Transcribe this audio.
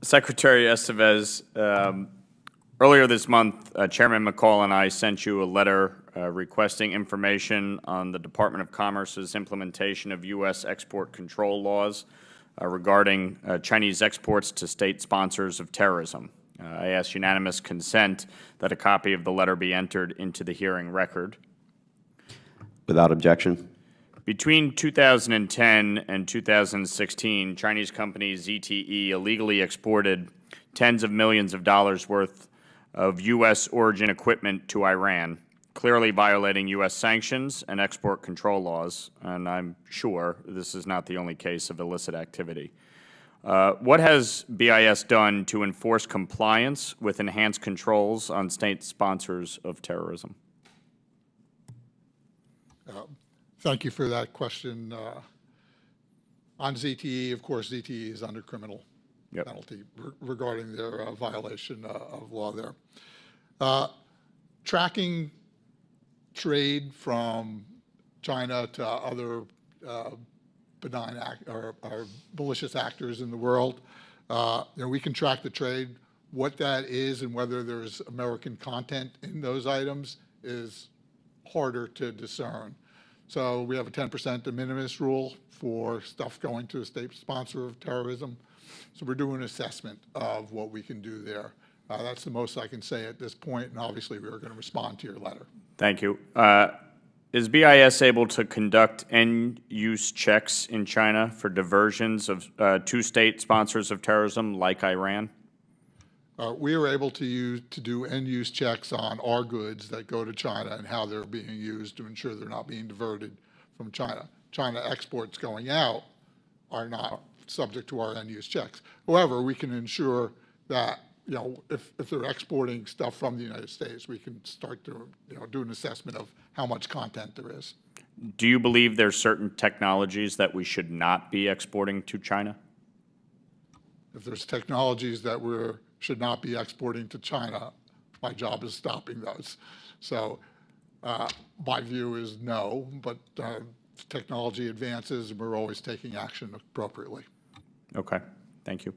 Secretary Estevez, earlier this month, Chairman McCall and I sent you a letter requesting information on the Department of Commerce's implementation of U.S. export control laws regarding Chinese exports to state sponsors of terrorism. I ask unanimous consent that a copy of the letter be entered into the hearing record. Without objection. Between 2010 and 2016, Chinese company ZTE illegally exported tens of millions of dollars worth of U.S. origin equipment to Iran, clearly violating U.S. sanctions and export control laws, and I'm sure this is not the only case of illicit activity. What has BIS done to enforce compliance with enhanced controls on state sponsors of terrorism? Thank you for that question. On ZTE, of course, ZTE is under criminal penalty regarding their violation of law there. Tracking trade from China to other benign or malicious actors in the world, we can track the trade. What that is and whether there's American content in those items is harder to discern. So we have a 10% de minimis rule for stuff going to a state sponsor of terrorism. So we're doing an assessment of what we can do there. That's the most I can say at this point, and obviously we are going to respond to your letter. Thank you. Is BIS able to conduct end-use checks in China for diversions of to state sponsors of terrorism like Iran? We are able to do end-use checks on our goods that go to China and how they're being used to ensure they're not being diverted from China. China exports going out are not subject to our end-use checks. However, we can ensure that if they're exporting stuff from the United States, we can start to do an assessment of how much content there is. Do you believe there's certain technologies that we should not be exporting to China? If there's technologies that we should not be exporting to China, my job is stopping those. So my view is no, but technology advances and we're always taking action appropriately. Okay, thank you.